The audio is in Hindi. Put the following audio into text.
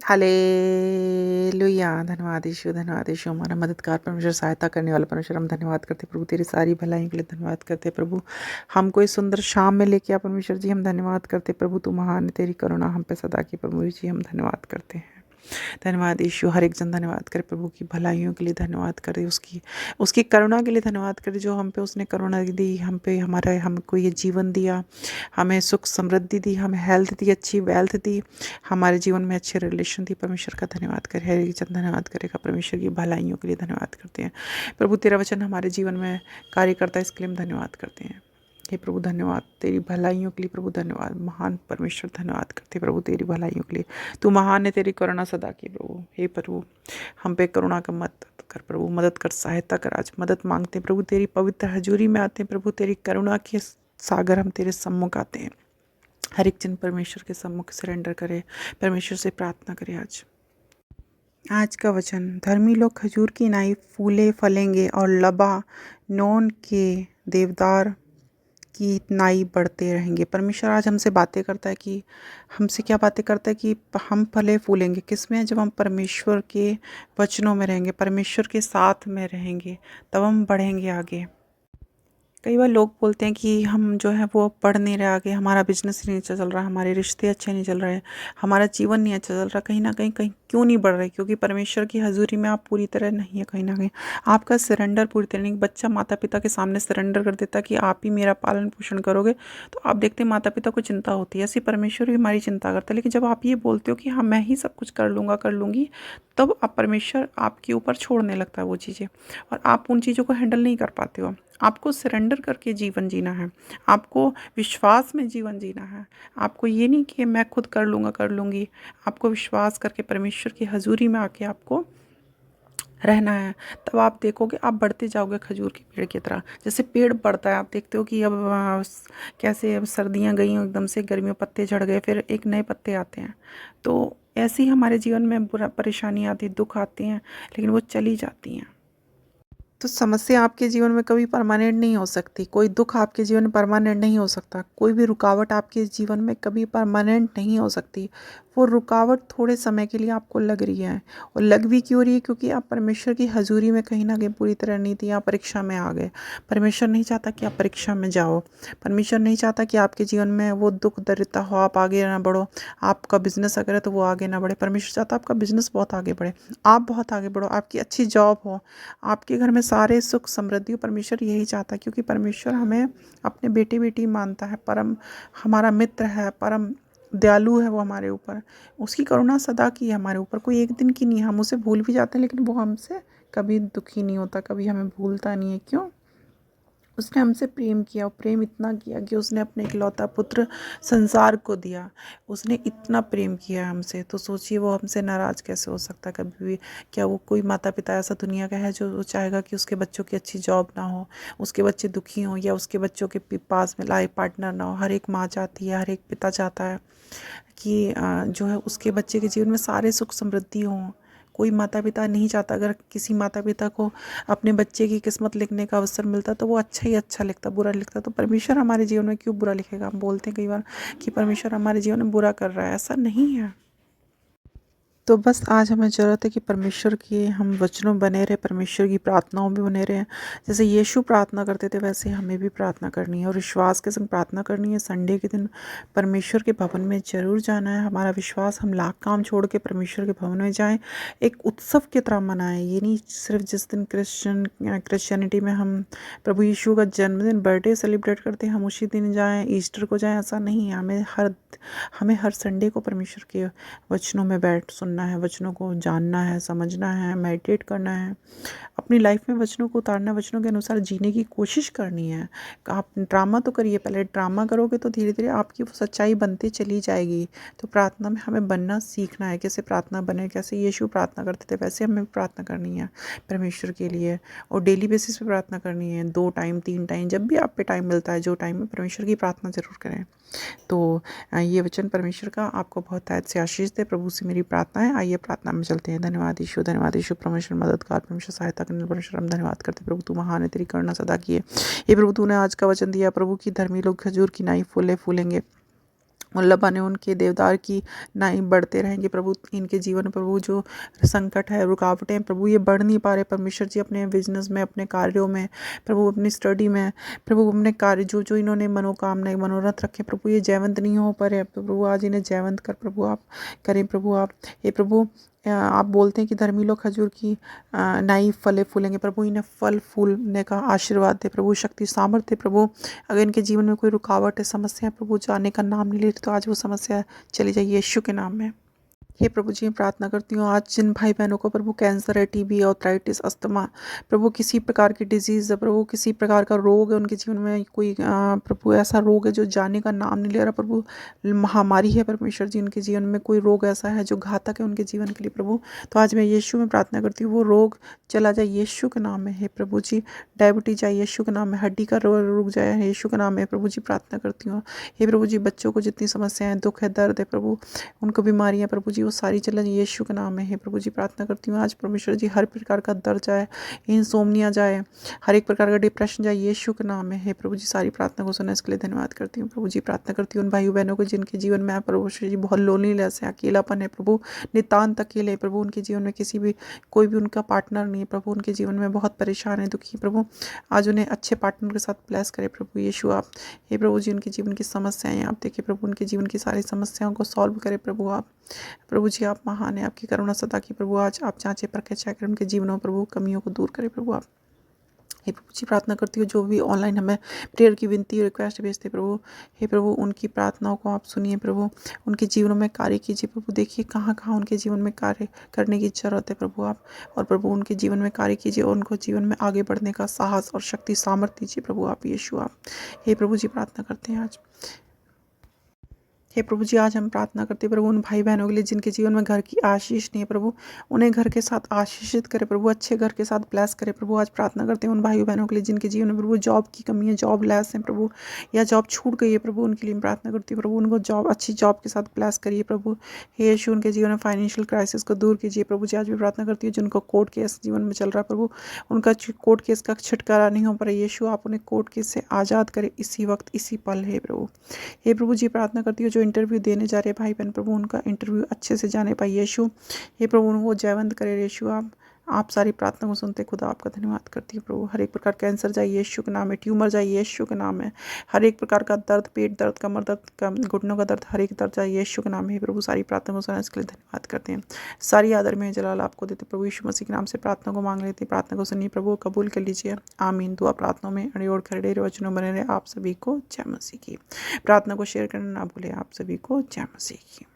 हालेलुया। धन्यवाद यीशु, धन्यवाद यीशु, हमारा मददगार परमेश्वर, सहायता करने वाला परमेश्वर, हम धन्यवाद करते प्रभु, तेरी सारी भलाइयों के लिए धन्यवाद करते प्रभु। हमको इस सुंदर शाम में लेके आ परमेश्वर जी, हम धन्यवाद करते प्रभु, तू महान है, तेरी करुणा हम पे सदा की प्रभु जी, हम धन्यवाद करते हैं। धन्यवाद यीशु, हर एक जन धन्यवाद करे प्रभु की भलाइयों के लिए धन्यवाद करे, उसकी उसकी करुणा के लिए धन्यवाद करे, जो हम पे उसने करुणा दी, हम पे हमारा हमको ये जीवन दिया, हमें सुख समृद्धि दी, हमें हेल्थ दी, अच्छी वेल्थ दी, हमारे जीवन में अच्छे रिलेशन दी। परमेश्वर का धन्यवाद करे, हर एक जन धन्यवाद करेगा, परमेश्वर की भलाइयों के लिए धन्यवाद करते हैं प्रभु। तेरा वचन हमारे जीवन में कार्य करता है, इसके लिए हम धन्यवाद करते हैं। हे प्रभु धन्यवाद, तेरी भलाइयों के लिए प्रभु धन्यवाद, महान परमेश्वर धन्यवाद करते प्रभु, तेरी भलाइयों के लिए, तू महान है, तेरी करुणा सदा की प्रभु। हे प्रभु, हम पे करुणा का मत कर प्रभु, मदद कर, सहायता कर, आज मदद मांगते हैं प्रभु, तेरी पवित्र हजूरी में आते हैं प्रभु, तेरी करुणा के सागर हम तेरे सम्मुख आते हैं। हर एक जन परमेश्वर के सम्मुख सरेंडर करे, परमेश्वर से प्रार्थना करे। आज का वचन, धर्मी लोग खजूर की नाई फूले फलेंगे और लबानोन के देवदार की नाई बढ़ते रहेंगे। परमेश्वर आज हमसे बातें करता है कि हमसे क्या बातें करता है कि हम फले फूलेंगे किस में, जब हम परमेश्वर के वचनों में रहेंगे, परमेश्वर के साथ में रहेंगे, तब हम बढ़ेंगे आगे। कई बार लोग बोलते हैं कि हम जो है वो पढ़ नहीं रहे आगे, हमारा बिजनेस नहीं अच्छा चल रहा, हमारे रिश्ते अच्छे नहीं चल रहे, हमारा जीवन नहीं अच्छा चल रहा, कहीं ना कहीं क्यों नहीं बढ़ रहे, क्योंकि परमेश्वर की हजूरी में आप पूरी तरह नहीं है। कहीं ना कहीं आपका सरेंडर पूरी तरह नहीं। बच्चा माता पिता के सामने सरेंडर कर देता कि आप ही मेरा पालन पोषण करोगे, तो आप देखते हैं माता पिता को चिंता होती है, ऐसी परमेश्वर भी हमारी चिंता करता है। लेकिन जब आप ये बोलते हो कि हाँ मैं ही सब कुछ कर लूँगा कर लूँगी, तब आप परमेश्वर आपके ऊपर छोड़ने लगता है वो चीज़ें, और आप उन चीज़ों को हैंडल नहीं कर पाते हो। आपको सरेंडर करके जीवन जीना है, आपको विश्वास में जीवन जीना है। आपको ये नहीं कि मैं खुद कर लूँगा कर लूँगी, आपको विश्वास करके परमेश्वर की हजूरी में आके आपको रहना है। तब आप देखोगे आप बढ़ते जाओगे खजूर के पेड़ की तरह। जैसे पेड़ बढ़ता है, आप देखते हो कि अब कैसे अब सर्दियाँ गई एकदम से, गर्मियों पत्ते झड़ गए, फिर एक नए पत्ते आते हैं। तो ऐसे ही हमारे जीवन में बुरा परेशानी आती, दुख आते हैं, लेकिन वो चली जाती हैं। तो समस्या आपके जीवन में कभी परमानेंट नहीं हो सकती, कोई दुख आपके जीवन में परमानेंट नहीं हो सकता, कोई भी रुकावट आपके जीवन में कभी परमानेंट नहीं हो सकती। वो रुकावट थोड़े समय के लिए आपको लग रही है, और लग भी क्यों रही है, क्योंकि आप परमेश्वर की हजूरी में कहीं ना कहीं पूरी तरह नहीं थी, आप परीक्षा में आ गए। परमेश्वर नहीं चाहता कि आप परीक्षा में जाओ, परमेश्वर नहीं चाहता कि आपके जीवन में वो दुख दरिद्रता हो, आप आगे ना बढ़ो। आपका बिजनेस अगर है तो वो आगे ना बढ़े, परमेश्वर चाहता आपका बिजनेस बहुत आगे बढ़े, आप बहुत आगे बढ़ो, आपकी अच्छी जॉब हो, आपके घर में सारे सुख समृद्धि हो। परमेश्वर यही चाहता है, क्योंकि परमेश्वर हमें अपने बेटे बेटी मानता है, परम हमारा मित्र है, परम दयालु है वो हमारे ऊपर, उसकी करुणा सदा की है हमारे ऊपर, कोई एक दिन की नहीं है। हम उसे भूल भी जाते हैं, लेकिन वो हमसे कभी दुखी नहीं होता, कभी हमें भूलता नहीं है। क्यों? उसने हमसे प्रेम किया, और प्रेम इतना किया कि उसने अपने इकलौता पुत्र संसार को दिया। उसने इतना प्रेम किया हमसे, तो सोचिए वो हमसे नाराज़ कैसे हो सकता है कभी भी। क्या वो कोई माता पिता ऐसा दुनिया का है जो वो चाहेगा कि उसके बच्चों की अच्छी जॉब ना हो, उसके बच्चे दुखी हों, या उसके बच्चों के पास में लाइफ पार्टनर ना हो? हर एक माँ चाहती है, हर एक पिता चाहता है कि जो है उसके बच्चे के जीवन में सारे सुख समृद्धि हों। कोई माता पिता नहीं चाहता, अगर किसी माता पिता को अपने बच्चे की किस्मत लिखने का अवसर मिलता तो वो अच्छा ही अच्छा लिखता, बुरा लिखता। तो परमेश्वर हमारे जीवन में क्यों बुरा लिखेगा? हम बोलते हैं कई बार कि परमेश्वर हमारे जीवन में बुरा कर रहा है, ऐसा नहीं है। तो बस आज हमें ज़रूरत है कि परमेश्वर के हम वचनों में बने रहे, परमेश्वर की प्रार्थनाओं में बने रहे। जैसे यीशु प्रार्थना करते थे, वैसे हमें भी प्रार्थना करनी है, और विश्वास के संग प्रार्थना करनी है। संडे के दिन परमेश्वर के भवन में ज़रूर जाना है। हमारा विश्वास, हम लाख काम छोड़ के परमेश्वर के भवन में जाएं, एक उत्सव की तरह मनाएं। ये नहीं सिर्फ जिस दिन क्रिश्चियनिटी में हम प्रभु यीशु का जन्मदिन, बर्थडे सेलिब्रेट करते हैं, हम उसी दिन जाएँ, ईस्टर को जाएँ, ऐसा नहीं है। हमें हर संडे को परमेश्वर के वचनों में बैठ सुनना है, वचनों को जानना है, समझना है, मेडिटेट करना है, अपनी लाइफ में वचनों को उतारना, वचनों के अनुसार जीने की कोशिश करनी है। आप ड्रामा तो करिए, पहले ड्रामा करोगे तो धीरे धीरे आपकी वो सच्चाई बनती चली जाएगी। तो प्रार्थना में हमें बनना सीखना है, कैसे प्रार्थना बने, कैसे यीशु प्रार्थना करते थे वैसे हमें प्रार्थना करनी है परमेश्वर के लिए, और डेली बेसिस पे प्रार्थना करनी है, 2 टाइम 3 टाइम, जब भी आप पे टाइम मिलता है, जो टाइम में परमेश्वर की प्रार्थना जरूर करें। तो ये वचन परमेश्वर का आपको बहुत तहे से आशीष दे। प्रभु से मेरी प्रार्थना है। आइए प्रार्थना में चलते हैं। धन्यवाद यीशु, परमेश्वर मददगार, परमेश्वर सहायता करने वाले परमेश्वर, हम धन्यवाद करते प्रभु, तू महान है, तेरी करुणा सदा की है। ये प्रभु तूने आज का वचन दिया प्रभु, की धर्मी लोग खजूर की नाई फूले फूलेंगे मुल्ला बने उनके देवदार की नाई बढ़ते रहेंगे प्रभु। इनके जीवन में प्रभु जो संकट है, रुकावटें प्रभु ये बढ़ नहीं पा रहे परमेश्वर जी, अपने बिजनेस में, अपने कार्यों में प्रभु, अपनी स्टडी में प्रभु, अपने कार्य जो जो इन्होंने मनोकामनाएं मनोरथ रखे प्रभु, ये जयवंत नहीं हो पा रहे प्रभु। आज इन्हें जयवंत कर प्रभु आप करें प्रभु आप। हे प्रभु आप बोलते हैं कि धर्मी लोग खजूर की नई फले फूलेंगे प्रभु। इन्हें फल फूलने का आशीर्वाद दे प्रभु, शक्ति सामर्थ्य प्रभु। अगर इनके जीवन में कोई रुकावट है, समस्या है प्रभु, जाने का नाम नहीं ले रही, तो आज वो समस्या चली जाइए यीशु के नाम में। हे प्रभु जी, मैं प्रार्थना करती हूँ आज जिन भाई बहनों को प्रभु कैंसर है, टीबी, आर्थराइटिस, अस्थमा प्रभु, किसी प्रकार की डिजीज़ है प्रभु, किसी प्रकार का रोग है उनके जीवन में, कोई प्रभु ऐसा रोग है जो जाने का नाम नहीं ले रहा प्रभु, महामारी है परमेश्वर जी उनके जीवन में, कोई रोग ऐसा है जो घातक है उनके जीवन के लिए प्रभु, तो आज मैं यीशु में प्रार्थना करती हूँ वो रोग चला जाए यीशु के नाम में। हे प्रभु जी, डायबिटीज जाए यीशु के नाम में, हड्डी का रोग रुक जाए यीशु के नाम में प्रभु जी, प्रार्थना करती हूँ। हे प्रभु जी, बच्चों को जितनी समस्याएं, दुख है, दर्द है प्रभु, उनको बीमारियां प्रभु जी वो सारी चला जाए यीशु के नाम में। हे प्रभु जी, प्रार्थना करती हूँ आज परमेश्वर जी, हर प्रकार का दर्द जाए, इंसोम्निया जाए, हर एक प्रकार का डिप्रेशन जाए यीशु के नाम में। हे प्रभु जी, सारी प्रार्थना को सुना इसके लिए धन्यवाद करती हूँ प्रभु जी। प्रार्थना करती हूँ उन भाइयों बहनों को जिनके जीवन में परमेश्वर जी बहुत लोनलीनेस है, अकेलापन है प्रभु, नितान्त अकेले है प्रभु, उनके जीवन में किसी भी कोई भी उनका पार्टनर नहीं है प्रभु, उनके जीवन में बहुत परेशान है, दुखी प्रभु, आज उन्हें अच्छे पार्टनर के साथ ब्लेस करे प्रभु यीशु आप। हे प्रभु जी, उनके जीवन की समस्याएं आप देखिए प्रभु, उनके जीवन की सारी समस्याओं को सॉल्व करे प्रभु आप। प्रभु जी, आप महान है, आपकी करुणा सदा की प्रभु, आज आप जांचे परखे चेक करें उनके जीवनों प्रभु, कमियों को दूर करें प्रभु आप। हे प्रभु जी, प्रार्थना करती हूँ जो भी ऑनलाइन हमें प्रेयर की विनती और रिक्वेस्ट भेजते प्रभु, हे प्रभु उनकी प्रार्थनाओं को आप सुनिए प्रभु, उनके जीवनों में कार्य कीजिए प्रभु, देखिए कहाँ कहाँ उनके जीवन में कार्य करने की जरूरत है प्रभु आप, और प्रभु उनके जीवन में कार्य कीजिए और उनको जीवन में आगे बढ़ने का साहस और शक्ति सामर्थ्य दीजिए प्रभु आप यीशु आप। हे प्रभु जी, प्रार्थना करते हैं आज। हे प्रभु जी, आज हम प्रार्थना करते हैं प्रभु उन भाई बहनों के लिए जिनके जीवन में घर की आशीष नहीं है प्रभु, उन्हें घर के साथ आशीषित करे प्रभु, अच्छे घर के साथ ब्लेस करे प्रभु। आज प्रार्थना करते हैं उन भाई बहनों के लिए जिनके जीवन में प्रभु जॉब की कमी है, जॉब लेस है प्रभु, या जॉब छूट गई है प्रभु, उनके लिए प्रार्थना करती हूँ प्रभु, उनको जॉब अच्छी जॉब के साथ ब्लेस करिए प्रभु। हे यीशु, उनके जीवन में फाइनेंशियल क्राइसिस को दूर कीजिए प्रभु जी। आज भी प्रार्थना करती हूँ जिनको कोर्ट केस जीवन में चल रहा है प्रभु, उनका कोर्ट केस का छुटकारा नहीं हो पा रहा यीशु, आप उन्हें कोर्ट केस से आज़ाद करें इसी वक्त, इसी पल। हे प्रभु, हे प्रभु जी, प्रार्थना करती हूँ जो इंटरव्यू देने जा रहे भाई बहन प्रभु, उनका इंटरव्यू अच्छे से जाने पाए यीशु। हे प्रभु, उनको जयवंत करे यीशु आप सारी प्रार्थना को सुनते खुदा आपका धन्यवाद करती हूँ प्रभु। हर एक प्रकार कैंसर जाए यीशु के नाम है, ट्यूमर जाए यीशु के नाम है, हर एक प्रकार का दर्द, पेट दर्द, कमर दर्द, घुटनों का दर्द, हर एक दर्द जाए यीशु के नाम है प्रभु। सारी प्रार्थना को सुना इसके लिए धन्यवाद करते हैं, सारी आदर में जलाल आपको देते प्रभु यीशु मसीह के नाम से प्रार्थना को मांग लेते, प्रार्थना को सुनिए प्रभु, कबूल कर लीजिए आमीन। दुआ प्रार्थनाओं में अड़े और खड़े वचनों बने रहे। आप सभी को जय मसीह की। प्रार्थना को शेयर करना ना भूले। आप सभी को जय मसीह की।